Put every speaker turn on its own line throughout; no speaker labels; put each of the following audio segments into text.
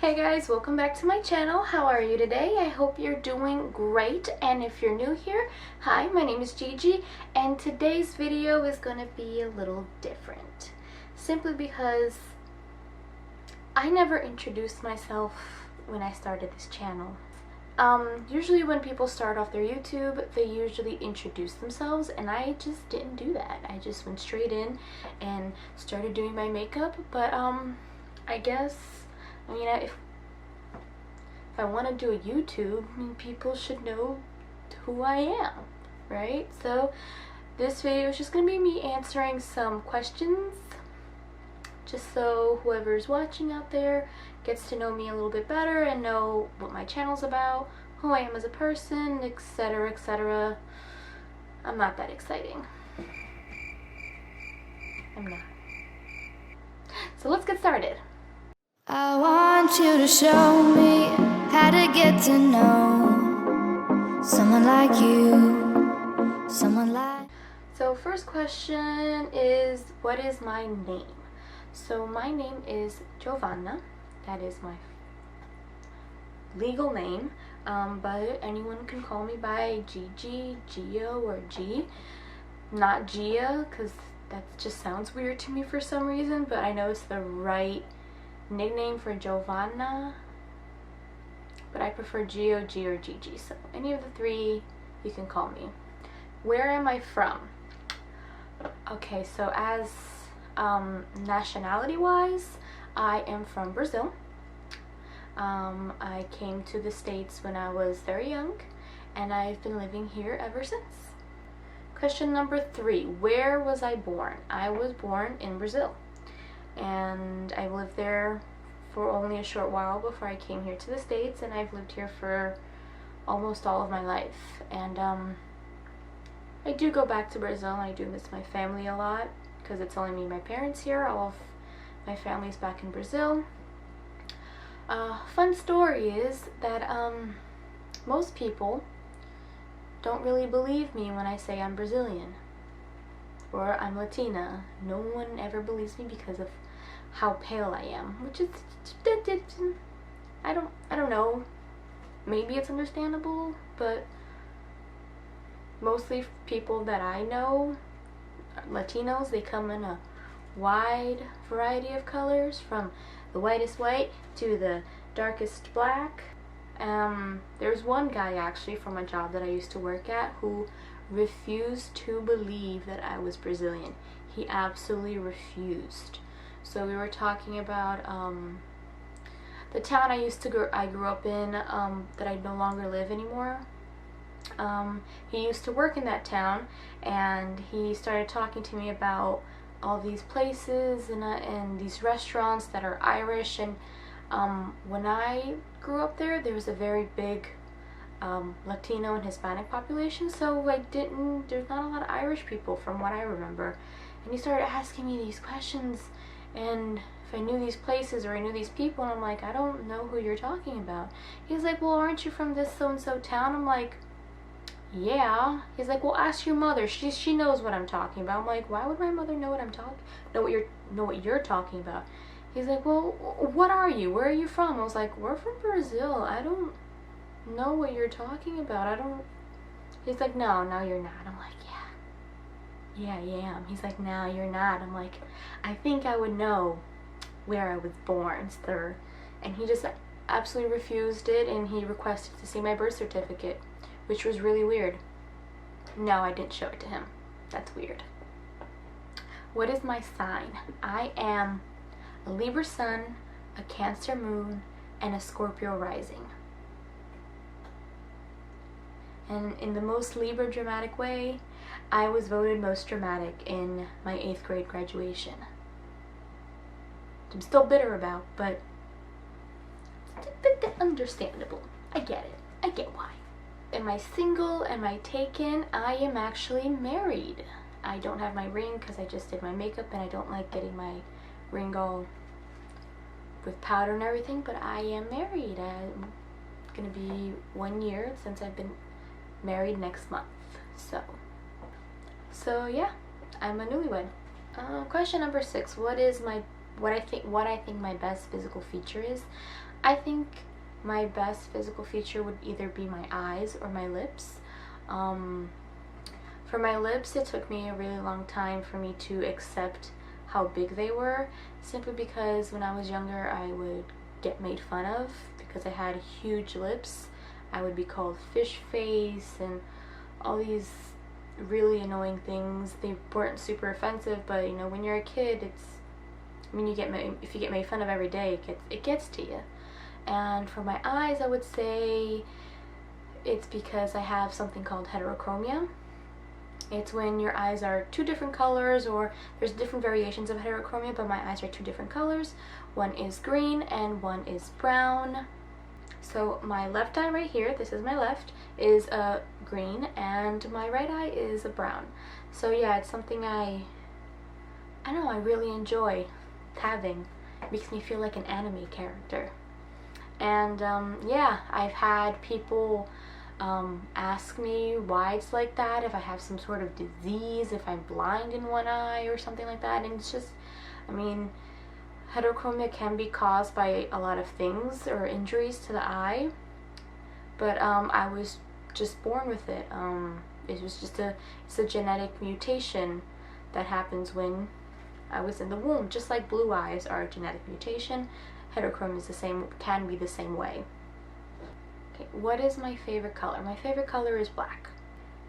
Hey guys, welcome back to my channel. How are you today? I hope you're doing great, and if you're new here, hi, my name is Gigi, and today's video is going to be a little different simply because I never introduced myself when I started this channel. Usually when people start off their YouTube, they usually introduce themselves, and I just didn't do that. I just went straight in and started doing my makeup, but I guess, if I want to do a YouTube, people should know who I am, right? So this video is just going to be me answering some questions, just so whoever's watching out there gets to know me a little bit better and know what my channel's about, who I am as a person, etc., etc. I'm not that exciting. I'm not. So let's get started.
I want you to show me how to get to know someone like you, someone like...
So first question is, what is my name? So my name is Giovanna. That is my legal name, but anyone can call me by Gigi, Gio, or G. Not Gia, because that just sounds weird to me for some reason, but I know it's the right nickname for Giovanna, but I prefer Gio, G, or Gigi, so any of the three you can call me. Where am I from? Okay, so as nationality wise, I am from Brazil. I came to the States when I was very young, and I've been living here ever since. Question number 3, where was I born? I was born in Brazil, and I lived there for only a short while before I came here to the States, and I've lived here for almost all of my life. And I do go back to Brazil, and I do miss my family a lot because it's only me and my parents here. All of my family's back in Brazil. Fun story is that most people don't really believe me when I say I'm Brazilian or I'm Latina. No one ever believes me because of how pale I am, which is, I don't know, maybe it's understandable, but mostly people that I know, Latinos, they come in a wide variety of colors, from the whitest white to the darkest black. There's one guy actually from a job that I used to work at who refused to believe that I was Brazilian. He absolutely refused. So we were talking about the town I grew up in, that I no longer live anymore. He used to work in that town, and he started talking to me about all these places and these restaurants that are Irish. And when I grew up there was a very big Latino and Hispanic population, so there's not a lot of Irish people from what I remember. And he started asking me these questions, and if I knew these places or I knew these people, and I'm like, I don't know who you're talking about. He's like, well, aren't you from this so-and-so town? I'm like, yeah. He's like, well, ask your mother. She knows what I'm talking about. I'm like, why would my mother know what you're talking about? He's like, well, what are you? Where are you from? I was like, we're from Brazil. I don't know what you're talking about. He's like, no, you're not. I'm like, yeah, I am. He's like, no, you're not. I'm like, I think I would know where I was born, sir. And he just absolutely refused it, and he requested to see my birth certificate, which was really weird. No, I didn't show it to him. That's weird. What is my sign? I am a Libra sun, a Cancer moon, and a Scorpio rising. And in the most Libra dramatic way, I was voted most dramatic in my 8th grade graduation. I'm still bitter about, but it's a bit understandable. I get it. I get why. Am I single? Am I taken? I am actually married. I don't have my ring because I just did my makeup, and I don't like getting my ring all with powder and everything, but I am married. I'm gonna be 1 year since I've been married next month. So yeah, I'm a newlywed. Question number 6, what is my what I think my best physical feature is. I think my best physical feature would either be my eyes or my lips. For my lips, it took me a really long time for me to accept how big they were, simply because when I was younger I would get made fun of because I had huge lips. I would be called fish face and all these really annoying things. They weren't super offensive, but you know, when you're a kid, if you get made fun of every day, it gets to you. And for my eyes, I would say it's because I have something called heterochromia. It's when your eyes are two different colors, or there's different variations of heterochromia, but my eyes are two different colors. One is green and one is brown. So my left eye right here, this is my left, is a green, and my right eye is a brown. So yeah, it's something I don't know, I really enjoy having. It makes me feel like an anime character. And yeah, I've had people ask me why it's like that, if I have some sort of disease, if I'm blind in one eye or something like that. And it's just, I mean, heterochromia can be caused by a lot of things or injuries to the eye, but I was just born with it. It was just it's a genetic mutation that happens when I was in the womb. Just like blue eyes are a genetic mutation, heterochromia is can be the same way. Okay, what is my favorite color? My favorite color is black.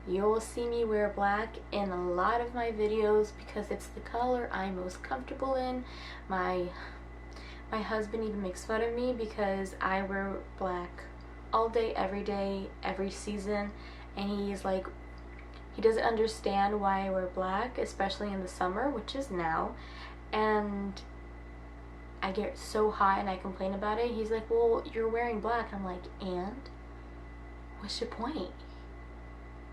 You'll see me wear black in a lot of my videos because it's the color I'm most comfortable in. My husband even makes fun of me because I wear black all day, every season, and he's like, he doesn't understand why I wear black, especially in the summer, which is now, and I get so hot and I complain about it. He's like, well, you're wearing black. I'm like, and? What's your point?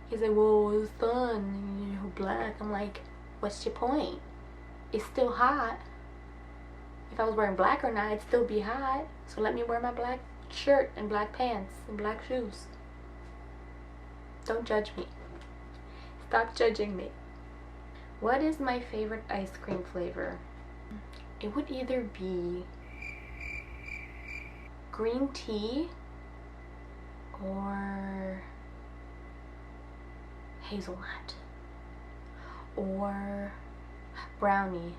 He's like, well, it's fun and you're black. I'm like, what's your point? It's still hot. If I was wearing black or not, it'd still be hot. So let me wear my black shirt and black pants and black shoes. Don't judge me. Stop judging me. What is my favorite ice cream flavor? It would either be green tea or hazelnut or brownie.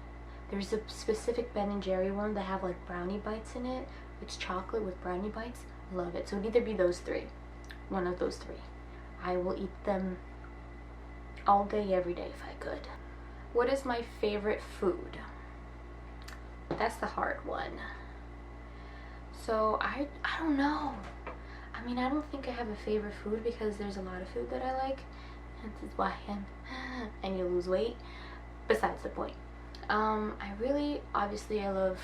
There's a specific Ben & Jerry one that have like brownie bites in it. It's chocolate with brownie bites. Love it. So it'd either be those three. One of those three. I will eat them all day, every day if I could. What is my favorite food? That's the hard one. So I don't know. I mean, I don't think I have a favorite food because there's a lot of food that I like. This is why I need to lose weight. Besides the point. Obviously I love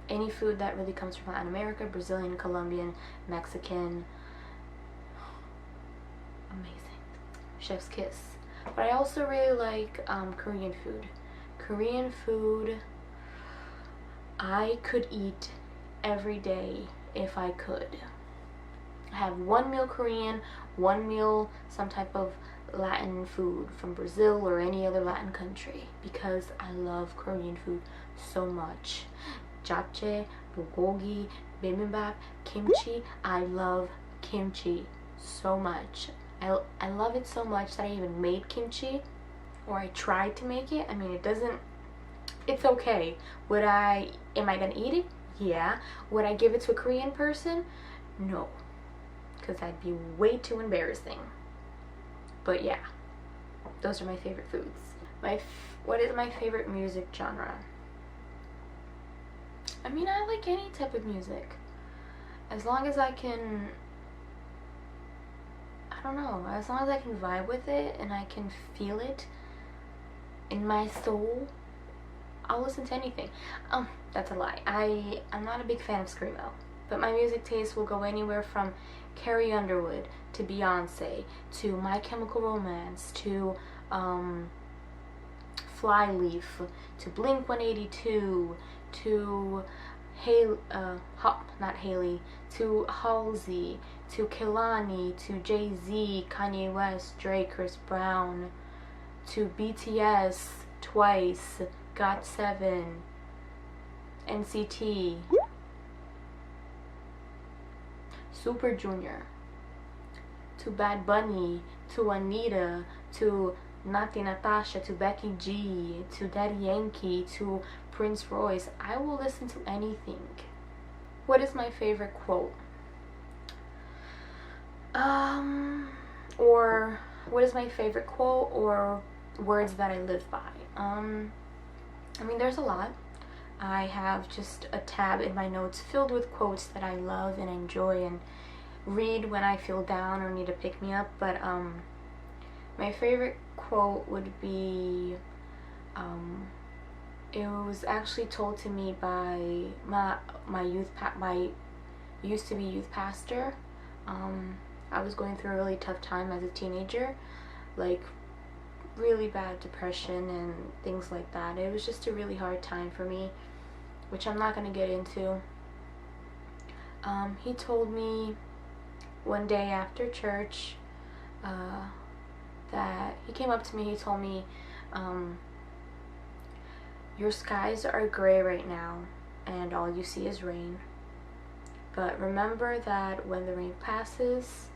any food that really comes from Latin America, Brazilian, Colombian, Mexican. Amazing. Chef's kiss. But I also really like Korean food. Korean food I could eat every day if I could. I have one meal Korean, one meal some type of Latin food from Brazil or any other Latin country because I love Korean food so much. Japchae, bulgogi, bibimbap, kimchi. I love kimchi so much. I love it so much that I even made kimchi, or I tried to make it. I mean, it's okay. Am I gonna eat it? Yeah. Would I give it to a Korean person? No, because that'd be way too embarrassing. But yeah, those are my favorite foods. What is my favorite music genre? I mean, I like any type of music. As long as I can, I don't know, as long as I can vibe with it and I can feel it in my soul, I'll listen to anything. That's a lie. I'm not a big fan of screamo, but my music taste will go anywhere from Carrie Underwood to Beyonce to My Chemical Romance to Flyleaf to Blink-182 to not Haley, to Halsey, to Kehlani, to Jay-Z, Kanye West, Drake, Chris Brown, to BTS, Twice, GOT7, NCT, Super Junior, to Bad Bunny, to Anita, to Nati Natasha, to Becky G, to Daddy Yankee, to Prince Royce. I will listen to anything. What is my favorite quote? Or what is my favorite quote or words that I live by? I mean, there's a lot. I have just a tab in my notes filled with quotes that I love and enjoy and read when I feel down or need to pick me up. But my favorite quote would be, it was actually told to me by my used to be youth pastor. I was going through a really tough time as a teenager, like really bad depression and things like that. It was just a really hard time for me, which I'm not going to get into. He told me one day after church that he came up to me, he told me, your skies are gray right now and all you see is rain, but remember that when the rain passes,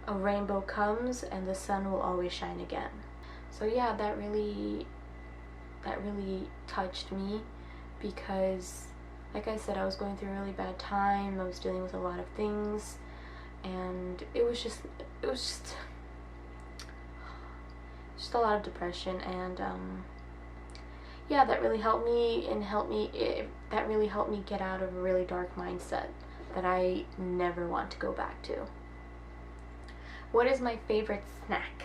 a rainbow comes and the sun will always shine again. So yeah, that really touched me, because like I said, I was going through a really bad time. I was dealing with a lot of things, and it was just a lot of depression, and yeah, that really helped me that really helped me get out of a really dark mindset that I never want to go back to. What is my favorite snack?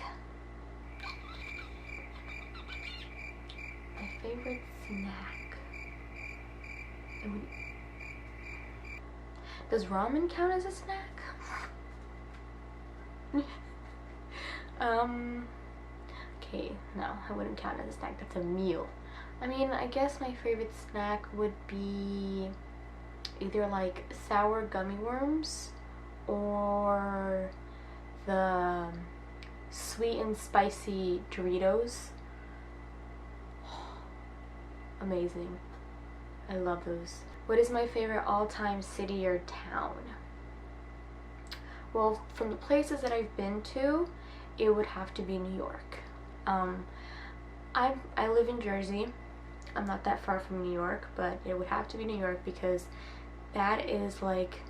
My favorite snack. Does ramen count as a snack? Okay, no, I wouldn't count as a snack. That's a meal. I mean, I guess my favorite snack would be either like sour gummy worms or the sweet and spicy Doritos. Amazing. I love those. What is my favorite all-time city or town? Well, from the places that I've been to, it would have to be New York. I live in Jersey. I'm not that far from New York, but it would have to be New York because that is like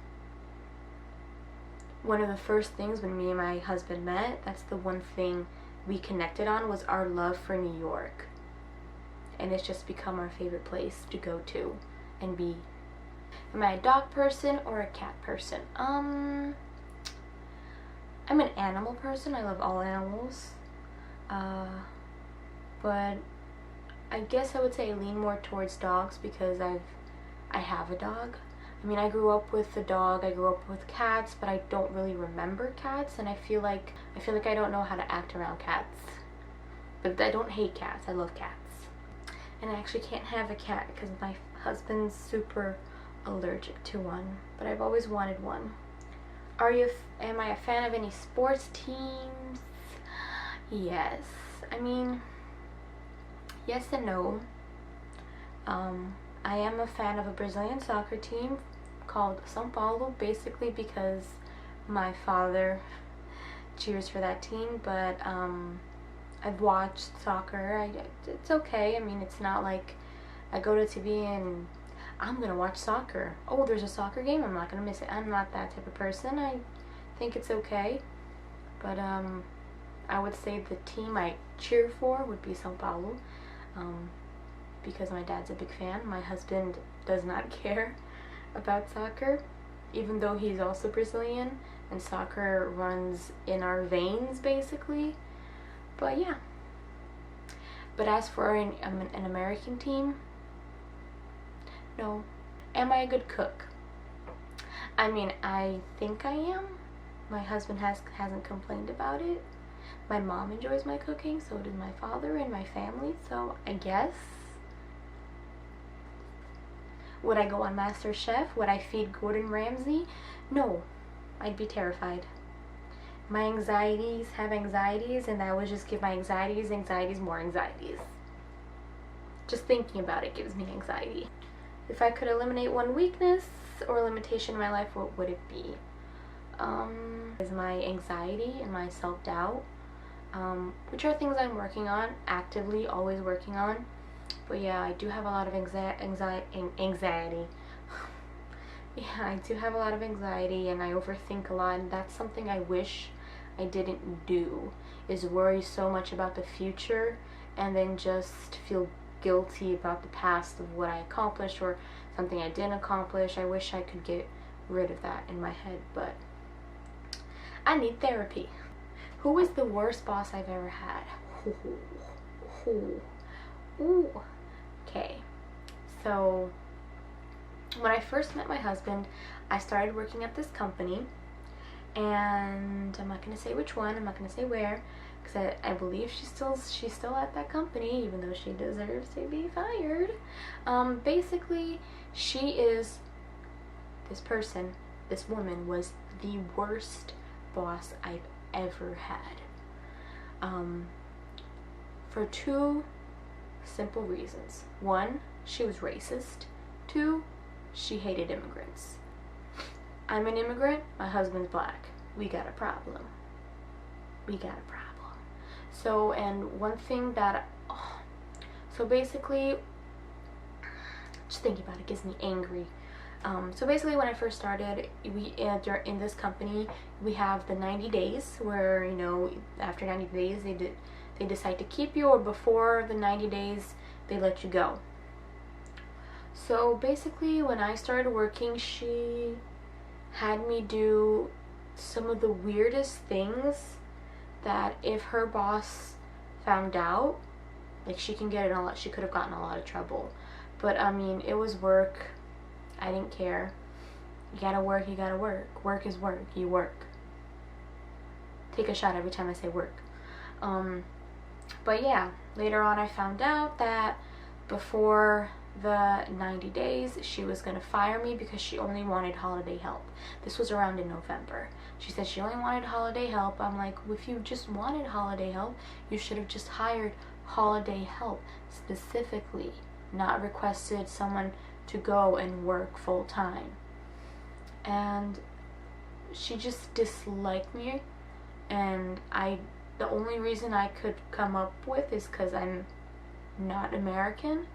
one of the first things when me and my husband met. That's the one thing we connected on, was our love for New York. And it's just become our favorite place to go to and be. Am I a dog person or a cat person? I'm an animal person. I love all animals. But I guess I would say I lean more towards dogs because I have a dog. I mean, I grew up with a dog, I grew up with cats, but I don't really remember cats, and I feel like I don't know how to act around cats. But I don't hate cats, I love cats. And I actually can't have a cat because my husband's super allergic to one, but I've always wanted one. Am I a fan of any sports teams? Yes. I mean, yes and no. I am a fan of a Brazilian soccer team called São Paulo, basically because my father cheers for that team, but I've watched soccer. It's okay. I mean, it's not like I go to TV and I'm gonna watch soccer. Oh, there's a soccer game, I'm not gonna miss it. I'm not that type of person. I think it's okay, but I would say the team I cheer for would be São Paulo, because my dad's a big fan. My husband does not care about soccer, even though he's also Brazilian and soccer runs in our veins basically. But yeah. But as for an American team, no. Am I a good cook? I mean, I think I am. My husband hasn't complained about it. My mom enjoys my cooking, so does my father and my family, so I guess. Would I go on MasterChef? Would I feed Gordon Ramsay? No. I'd be terrified. My anxieties have anxieties, and that would just give my anxieties more anxieties. Just thinking about it gives me anxiety. If I could eliminate one weakness or limitation in my life, what would it be? Is my anxiety and my self-doubt, which are things I'm working on, actively, always working on. But yeah, I do have a lot of anxiety. Yeah, I do have a lot of anxiety, and I overthink a lot, and that's something I wish I didn't do, is worry so much about the future and then just feel guilty about the past of what I accomplished or something I didn't accomplish. I wish I could get rid of that in my head, but I need therapy. Who is the worst boss I've ever had? Ooh. Okay, so when I first met my husband, I started working at this company, and I'm not going to say which one, I'm not going to say where, because I believe she's still at that company, even though she deserves to be fired. Basically, this woman was the worst boss I've ever had. For two simple reasons. One, she was racist. Two, she hated immigrants. I'm an immigrant, my husband's black. We got a problem. So, and one thing that, so basically, just thinking about it gives me angry. So basically, when I first started, in this company, we have the 90 days where, you know, after 90 days, they decide to keep you, or before the 90 days, they let you go. So basically, when I started working, she had me do some of the weirdest things that if her boss found out, like, she could have gotten a lot of trouble. But I mean, it was work. I didn't care. You gotta work. Work is work. You work. Take a shot every time I say work. But yeah, later on I found out that before the 90 days, she was going to fire me because she only wanted holiday help. This was around in November. She said she only wanted holiday help. I'm like, well, if you just wanted holiday help, you should have just hired holiday help specifically, not requested someone to go and work full time. And she just disliked me, and the only reason I could come up with is because I'm not American,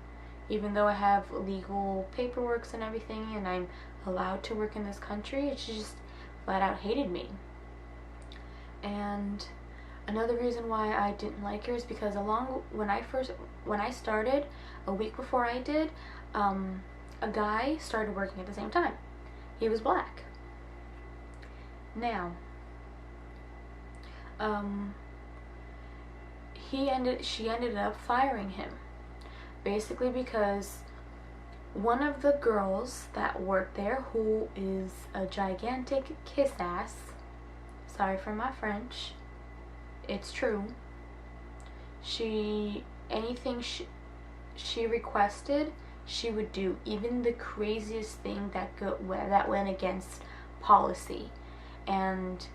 even though I have legal paperwork and everything and I'm allowed to work in this country. She just flat out hated me. And another reason why I didn't like her is because when I started, a week before I did, a guy started working at the same time. He was black. Now, she ended up firing him, basically because one of the girls that worked there, who is a gigantic kiss ass, sorry for my French, it's true, anything she requested, she would do, even the craziest thing that went against policy. And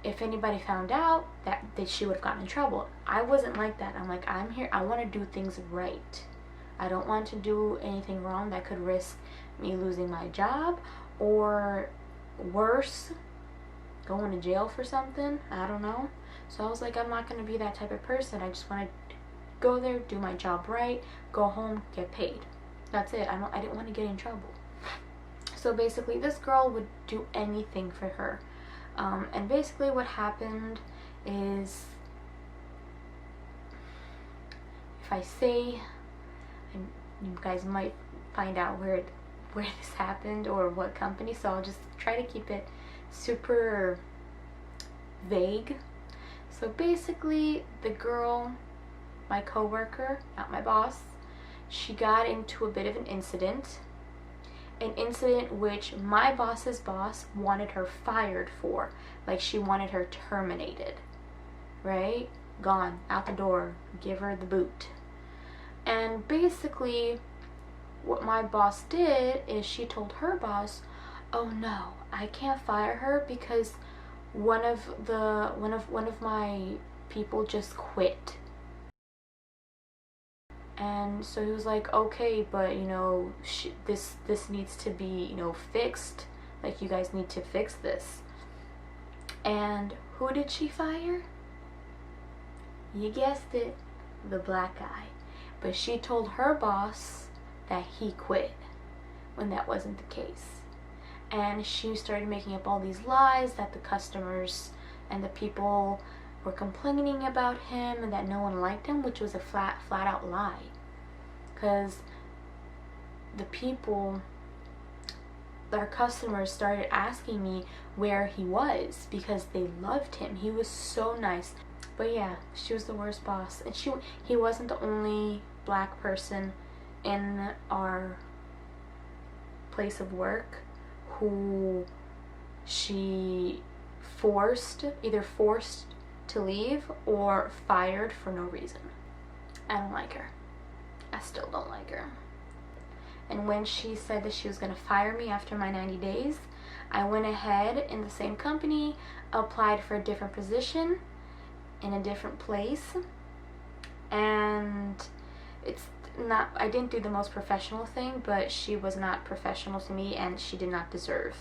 if anybody found out, that she would have gotten in trouble. I wasn't like that. I'm like, I'm here, I want to do things right. I don't want to do anything wrong that could risk me losing my job, or worse, going to jail for something. I don't know. So I was like, I'm not going to be that type of person. I just want to go there, do my job right, go home, get paid. That's it. I didn't want to get in trouble. So basically, this girl would do anything for her. And basically what happened is, if I say, and you guys might find out where this happened or what company, so I'll just try to keep it super vague. So basically, the girl, my coworker, not my boss, she got into a bit of an incident which my boss's boss wanted her fired for. Like, she wanted her terminated, right? Gone, out the door, give her the boot. And basically, what my boss did is she told her boss, oh no, I can't fire her because one of my people just quit. And so he was like, okay, but you know, this needs to be, you know, fixed. Like, you guys need to fix this. And who did she fire? You guessed it, the black guy. But she told her boss that he quit, when that wasn't the case. And she started making up all these lies that the customers and the people were complaining about him and that no one liked him, which was a flat out lie. Because the people, our customers, started asking me where he was because they loved him. He was so nice. But yeah, she was the worst boss. And he wasn't the only black person in our place of work who she either forced to leave or fired for no reason. I don't like her. I still don't like her. And when she said that she was going to fire me after my 90 days, I went ahead in the same company, applied for a different position in a different place, and I didn't do the most professional thing, but she was not professional to me, and she did not deserve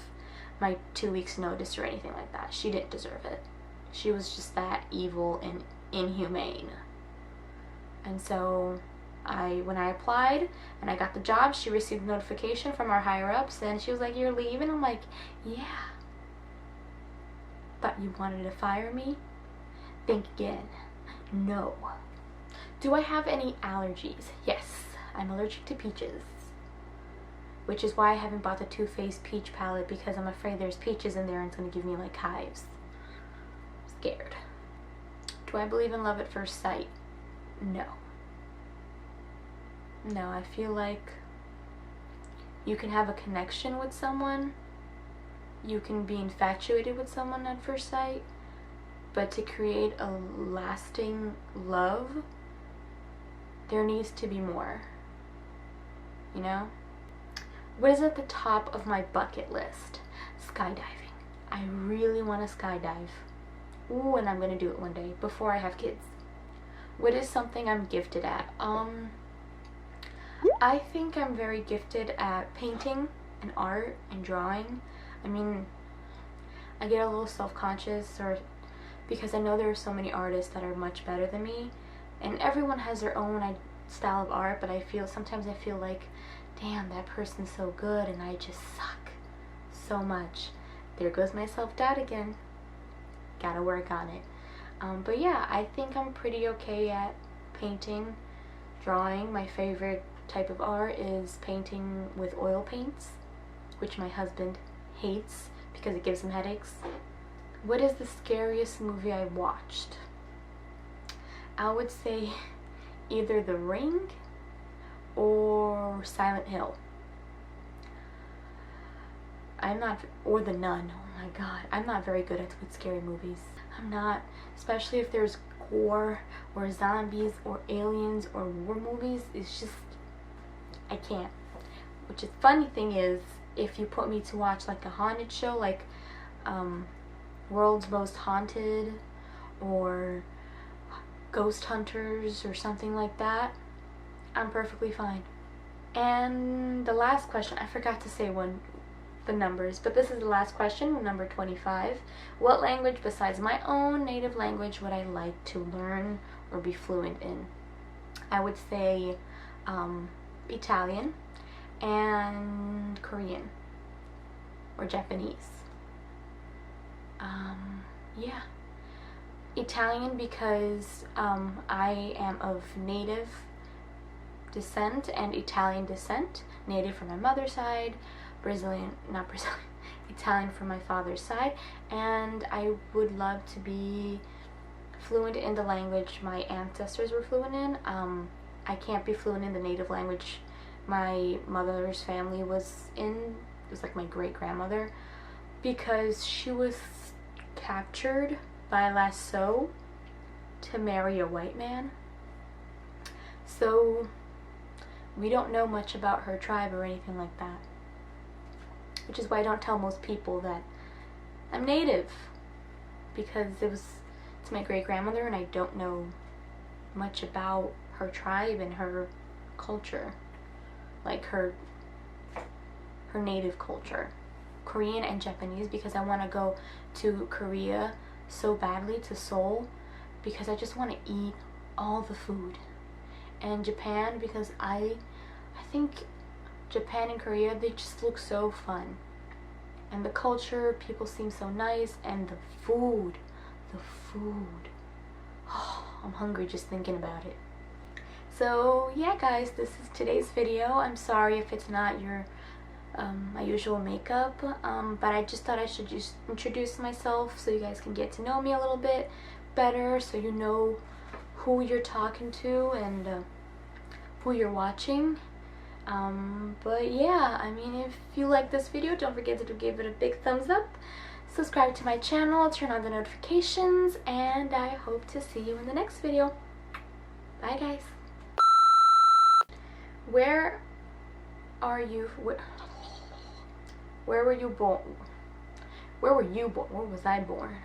my 2 weeks notice or anything like that. She didn't deserve it. She was just that evil and inhumane. And so when I applied and I got the job, she received a notification from our higher ups, and she was like, "You're leaving?" I'm like, "Yeah." "Thought you wanted to fire me?" Think again. No. Do I have any allergies? Yes, I'm allergic to peaches. Which is why I haven't bought the Too Faced peach palette, because I'm afraid there's peaches in there and it's going to give me like hives. Scared. Do I believe in love at first sight? No. No, I feel like you can have a connection with someone, you can be infatuated with someone at first sight, but to create a lasting love, there needs to be more. You know? What is at the top of my bucket list? Skydiving. I really want to skydive. Ooh, and I'm going to do it one day before I have kids. What is something I'm gifted at? I think I'm very gifted at painting and art and drawing. I mean, I get a little self-conscious because I know there are so many artists that are much better than me, and everyone has their own style of art, but sometimes I feel like, damn, that person's so good and I just suck so much. There goes my self-doubt again. Gotta work on it. But yeah, I think I'm pretty okay at painting, drawing. My favorite type of art is painting with oil paints, which my husband hates because it gives him headaches. What is the scariest movie I watched? I would say either The Ring or Silent Hill. Or The Nun. Oh my god, I'm not very good with scary movies. I'm not, especially if there's gore or zombies or aliens or war movies. It's just, I can't. Which is funny thing is, if you put me to watch like a haunted show, like World's Most Haunted or Ghost Hunters or something like that, I'm perfectly fine. And the last question, I forgot to say the numbers, but this is the last question, number 25. What language besides my own native language would I like to learn or be fluent in? I would say Italian and Korean or Japanese. Yeah. Italian because I am of native descent and Italian descent. Native from my mother's side, Italian from my father's side, and I would love to be fluent in the language my ancestors were fluent in. I can't be fluent in the native language my mother's family was in. It was like my great-grandmother, because she was captured by lasso to marry a white man. So we don't know much about her tribe or anything like that, which is why I don't tell most people that I'm native, because it's my great-grandmother and I don't know much about her tribe and her culture, like her native culture, Korean and Japanese, because I want to go to Korea so badly, to Seoul, because I just want to eat all the food. And Japan, because I think Japan and Korea, they just look so fun. And the culture, people seem so nice, and the food. Oh, I'm hungry just thinking about it. So yeah guys, this is today's video. I'm sorry if it's not your my usual makeup, but I just thought I should just introduce myself so you guys can get to know me a little bit better, so you know who you're talking to and who you're watching. But yeah, I mean, if you like this video, don't forget to give it a big thumbs up, subscribe to my channel, turn on the notifications, and I hope to see you in the next video. Bye guys. Where are you? Where were you born? Where were you born? Where was I born?